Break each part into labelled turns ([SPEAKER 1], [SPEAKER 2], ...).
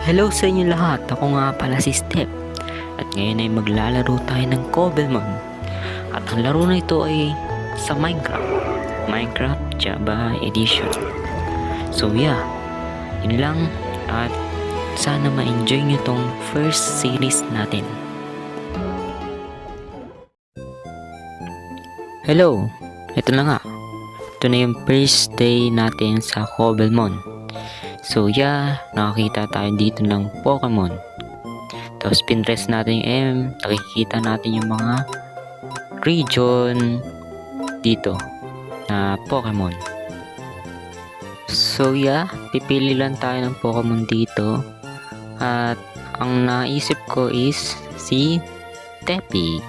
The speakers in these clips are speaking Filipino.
[SPEAKER 1] Hello sa inyo lahat, ako nga pala si Step at ngayon ay maglalaro tayo ng Cobblemon at ang laro na ito ay sa Minecraft Java Edition. So yeah, yun lang at sana ma-enjoy nyo tong first series natin. Hello, ito na nga, ito na yung first day natin sa Cobblemon. So yeah, nakakita tayo dito ng Pokemon. Tapos pinress natin yung M, nakikita natin yung mga region dito na Pokemon. So yeah, pipili lang tayo ng Pokemon dito. At ang naisip ko is si Tepig.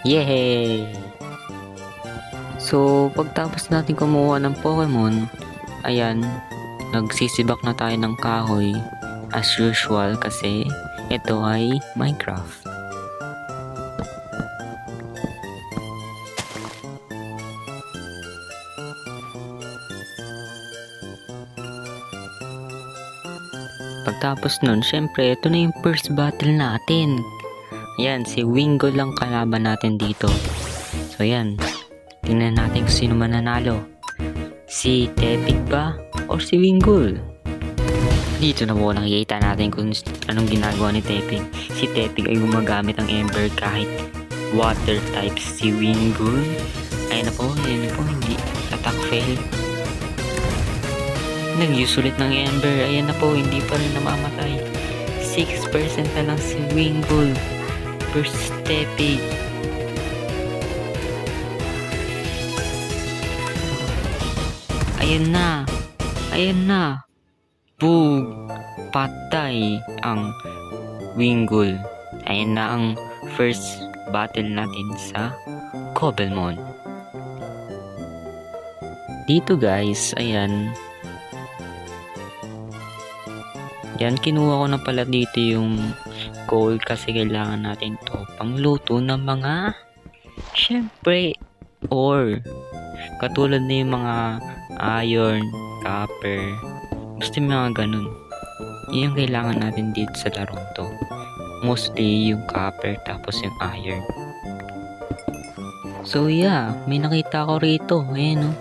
[SPEAKER 1] Yay! So pagtapos natin kumuha ng Pokemon, ayan, nagsisibak na tayo ng kahoy as usual kasi ito ay Minecraft. Pagtapos nun, syempre ito na yung first battle natin. Ayan, si Wingull lang kalaban natin dito. So ayan, tingnan natin kung sino mananalo. Si Tepig ba o si Wingull? Dito na po nakikita natin kung anong ginagawa ni Tepig. Si Tepig ay gumagamit ng Ember kahit water type. Si Wingull, ayun na po, hindi. Attack fail. Nag-use ulit ng Ember, ayan na po, hindi pa rin namamatay. 6% na lang si Wingull versus Tepig. Ayan na, Boom! Patay ang Wingull. Ayan na ang first battle natin sa Cobblemon. Dito guys, ayan. Yan, kinuha ko na pala dito yung coal kasi kailangan natin to pangluto ng mga, syempre, ore. Katulad na yung mga iron, copper, basta mga ganun. Yun yung kailangan natin dito sa larong to. Mostly yung copper tapos yung iron. So yeah, may nakita ko rito. Ayan o.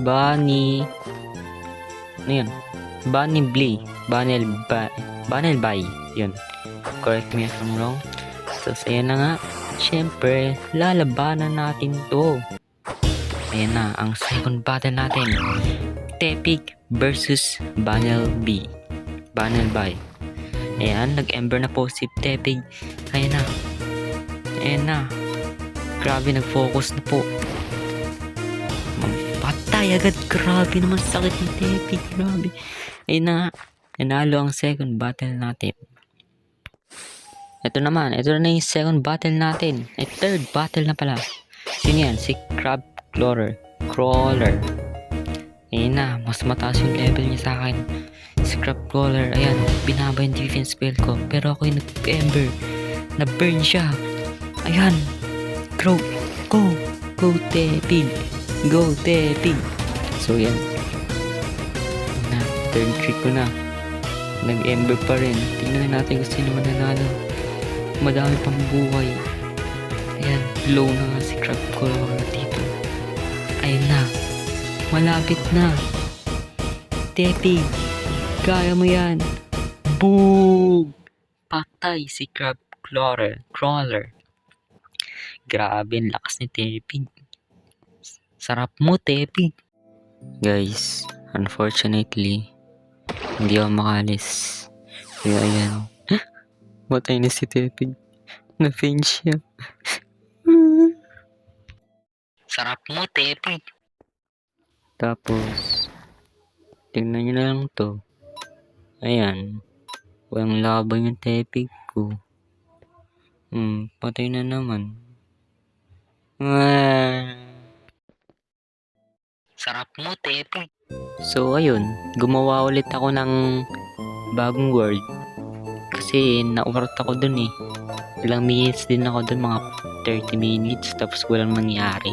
[SPEAKER 1] Bunny. Ano yun? Bunny Blee. Bunny Bay. Yun. Correct me if I'm wrong. So ayan na nga. Siyempre, lalabanan natin to. Ayan na, ang second battle natin. Tepig versus Bunnelby. Ayan, nag-ember na po si Tepig. Ayan na. Grabe, nag-focus na po. Patay agad. Grabe naman sakit ni Tepig. Grabe. Ayan na. Nanalo ang second battle natin. Ito na yung second battle natin. Ay, third battle na pala. Sino yan? Si Crawler. Ayan na, mas mataas yung level niya sa akin. Scrap Crawler, ayan, binaba yung defense spell ko. Pero ako yung nag-ember. Na-burn siya. Ayan. Go Tepig. So yan. Turn 3 ko na. Nag-ember pa rin. Tingnan natin kung sino mananalo. Madami pang buhay. Ayan, low na nga si Scrap Crawler dito. Ayan na. Malapit na. Tepig, kaya mo yan. Boom! Patay si Crawler. Grabe, ang lakas ni Tepig. Sarap mo, Tepig. Guys, unfortunately, hindi ako makalis. Kaya ayan. Matay na si Tepig. Na-faint siya. Sarap mo, Tepig. Tapos, tingnan nyo na lang to. Ayan. Walang laban yung Tepig ko. Patay na naman. Sarap mo, Tepig. So, ayun. Gumawa ulit ako ng bagong world. Kasi, na-work ako dun eh. Ilang minutes din ako dun, mga 30 minutes. Tapos, walang nangyari.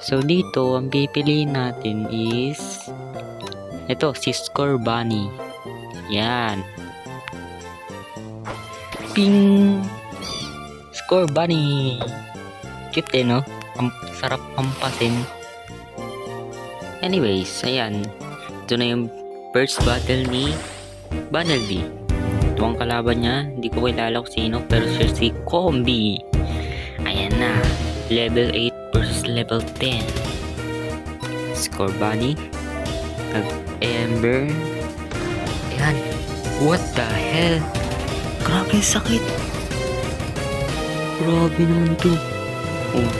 [SPEAKER 1] So dito, ang pipiliin natin is ito, si Scorbunny. Yan. Ping! Score bunny! Cute no? Ang sarap pampasin. Anyways, ayan. Ito na yung first battle ni Bunnelby. Ito ang kalaban niya. Hindi ko kilala kung sino, pero siya si Combi. Ayan na. Level 8 versus level 10. Score bunny. Ember. Ayan. What the hell? Grabe sakit. Grabe naman to. Oh.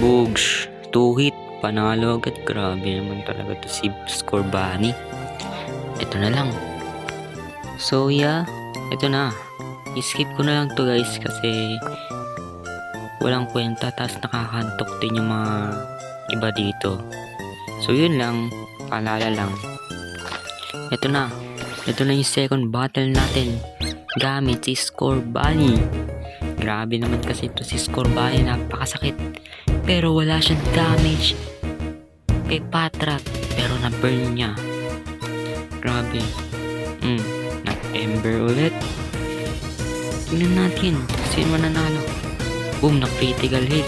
[SPEAKER 1] Bugs. 2 hit. Panalo agad. Grabe naman talaga to si Score bunny. Ito na lang. So yeah. Ito na. I-skip ko na lang to guys kasi walang kwenta. Tapos nakakantok din yung mga iba dito. So yun lang. Paalala lang. Ito na. Ito na yung second battle natin. Gamit si Score bunny. Grabe naman kasi ito si Score bunny. Napakasakit. Pero wala siyang damage kay Patrat. Pero na-burn niya. Grabe. Na-ember ulit. Tingnan natin. Sino mananalo? Boom. Na-critical hit.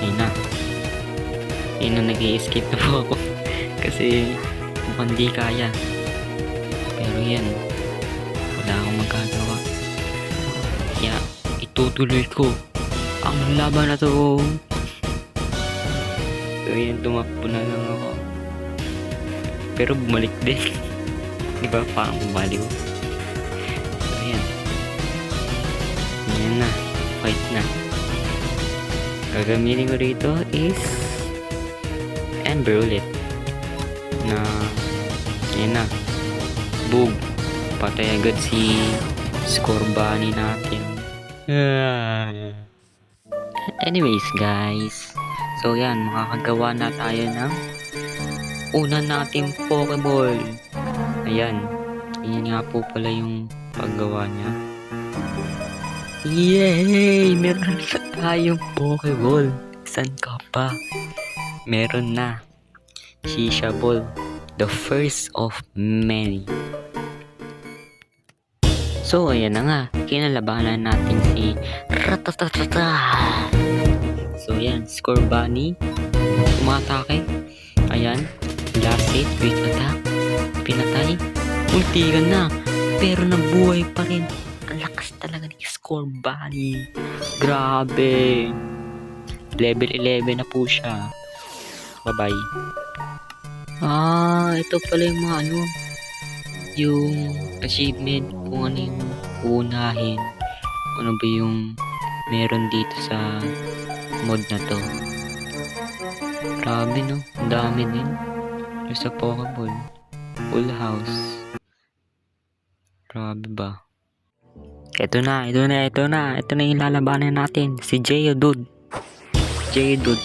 [SPEAKER 1] Ayun na. Ayun na nag-i-escape na po ako. Kasi mukhang di kaya. Pero yan. Wala akong magagawa. Kaya itutuloy ko ang laban na to. So yan, tumakbo na lang ako. Pero bumalik din. Diba? Parang bumaliw. So yan. Yan na. Fight na. Gagamitin ko rito is Ember ulit. Na yan na. Boom. Patay agad si Score bunny natin. Anyways guys. So yan, makakagawa na tayo ng una nating Pokeball. Ayan. Yan nga po pala yung paggawa niya. Yay! Meron na tayong Pokeball. San ka pa? Meron na. Shisha Ball. The first of many. So, ayan na nga. Kinalabanan natin si Ratatata. So, ayan. Score bunny. Umatake. Ayan. Last hit with attack. Pinatay. Ultigan na. Pero nabuhay pa rin. Ang lakas talaga ni Score bunny. Grabe. Level 11 na po siya. Bye-bye. Ito pala yung mga yung achievement kung ano yung unahin. Ano ba yung meron dito sa mod na to. Grabe no. Ang dami din. Yung sa Pokeball. Full house. Grabe ba? Ito na yung lalabanan natin. Si Geodude. Geodude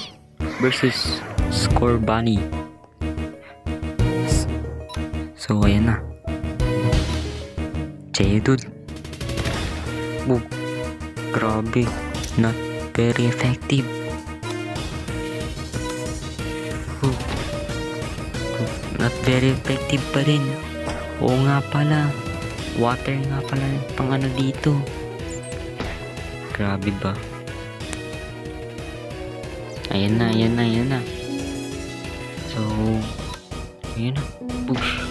[SPEAKER 1] versus Score bunny. So, ayan na. Geodude. Boom. Grabe. Not very effective. Boom. Not very effective pa rin. Oo nga pala. Water nga pala pang ano dito. Grabe ba? Ayan na. So, ayan na. Push.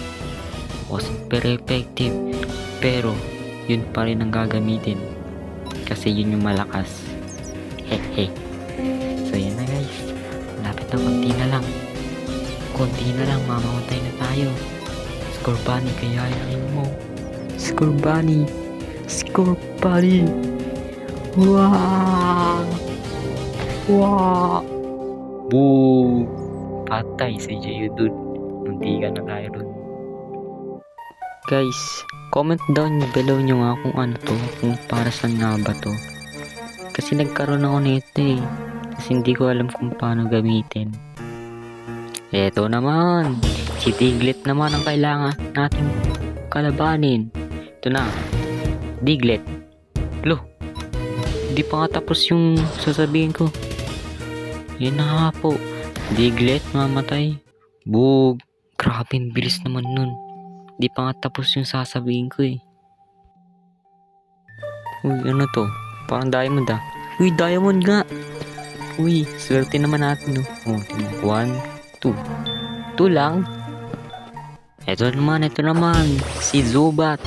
[SPEAKER 1] Wasn't very effective. Pero, yun pa rin ang gagamitin. Kasi yun yung malakas. Hehe. So, yan na guys. Lapit na konti na lang. Mamamatay na tayo. Score bunny, kayayain mo. Score bunny. Wow! Boom! Patay si Geodude. Muntikan na tayo dun. Guys, comment down below nyo nga kung ano to, kung para saan nga ba to. Kasi nagkaroon ako nito kasi hindi ko alam kung paano gamitin. Eto naman, si Diglett naman ang kailangan nating kalabanin. Ito na, Diglett. Hindi pa nga tapos yung sasabihin ko. Yan na nga po, Diglett mamatay. Bug. Grabe, ang bilis naman nun. Di pa nga tapos yung sasabihin ko eh. Uy, ano to? Parang diamond ah. Uy, diamond nga! Uy, swerte naman natin no. Oh, 1, 2. 2 lang? Ito naman. Si Zubat.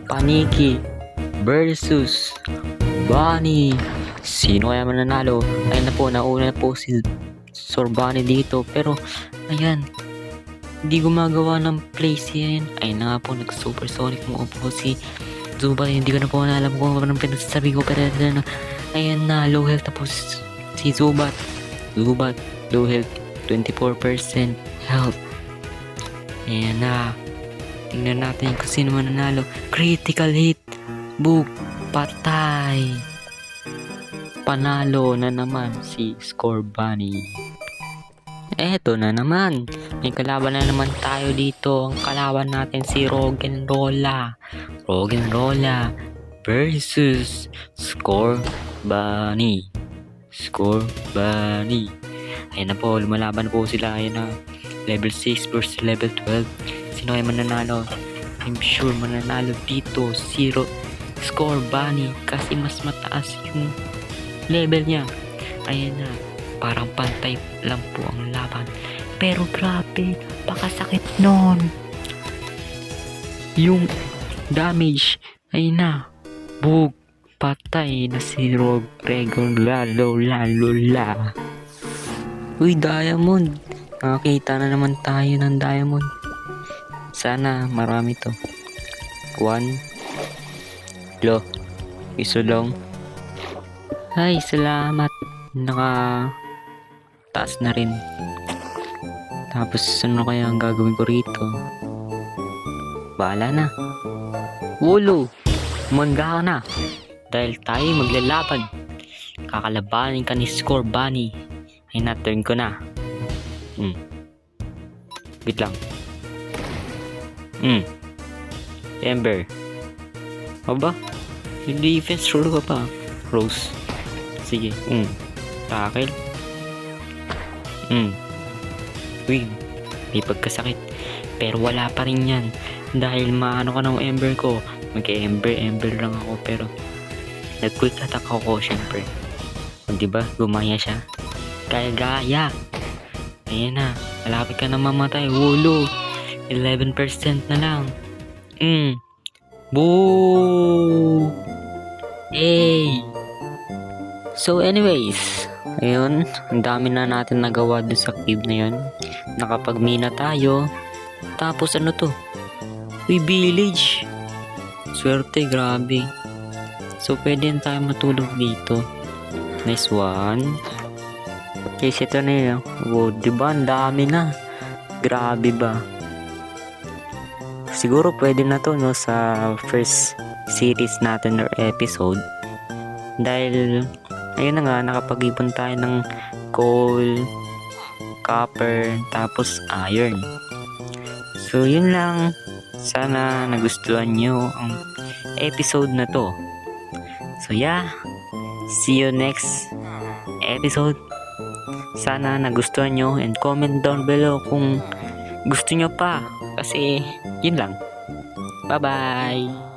[SPEAKER 1] Paniki. Versus Bunny. Sino kaya mananalo? Ayun na po, nauna na po si Sorbani dito. Pero, ayan. Hindi gumagawa ng place yan. Ayun na nga po, nag-supersonic mo po si Zubat. Hindi ko na po alam kung ano pinagsasabi ko. Pero, ayan na, low health na po si Zubat. Low health. 24% health. Ayan na. Tingnan natin kung sino mananalo. Critical hit. Book. Patay. Panalo na naman si Scorbunny. Eto na naman. May kalaban na naman tayo dito. Ang kalaban natin si Roggenrola versus Scorbunny. Ayun na po, lumalaban po sila. Ayun na. Level 6 versus level 12. Sino ay mananalo? I'm sure mananalo dito si Scorbunny kasi mas mataas yung level niya. Ayan na. Parang pantay lang po ang laban. Pero grabe, pakasakit nun. Yung damage, ayun na. Bug, patay na si Roggenrola. Uy, diamond. Nakakita na naman tayo ng diamond. Sana marami to. 1. Iso lang. Ay, salamat. Taas na rin. Tapos ano kaya ang gagawin ko rito? Bahala na. Wolo! Mangga ka na. Dahil tayo maglalaban. Kakalabanin ka ni Scorbunny. Ay na-turn ko na. Wait lang. Ember. Aba? Yung defense roll ka pa. Rose. Sige. Tackle. Uy. May pagkasakit. Pero wala pa rin yan. Dahil maano ka ng ember ko. Mag-ember lang ako. Pero nag-quick attack ako syempre. Diba? Gumaya siya. Gaya. Ayan na. Malapit ka na mamatay. Wolo. 11% na lang. Boo! Hey! So anyways, ayun, ang dami na natin nagawa dun sa cave na yun. Nakapagmina tayo. Tapos ano to? Uy, village! Swerte, grabe. So pwede na tayo matulog dito. Nice one. Guys, ito na yun. Wow, diba? Ang dami na. Grabe ba? Siguro pwede na to no sa first series natin or episode. Dahil ayun na nga, nakapag-ipon tayo ng coal, copper, tapos iron. So yun lang. Sana nagustuhan nyo ang episode na to. So yeah, see you next episode. Sana nagustuhan nyo and comment down below kung gusto nyo pa. Kasi yun lang. Bye bye.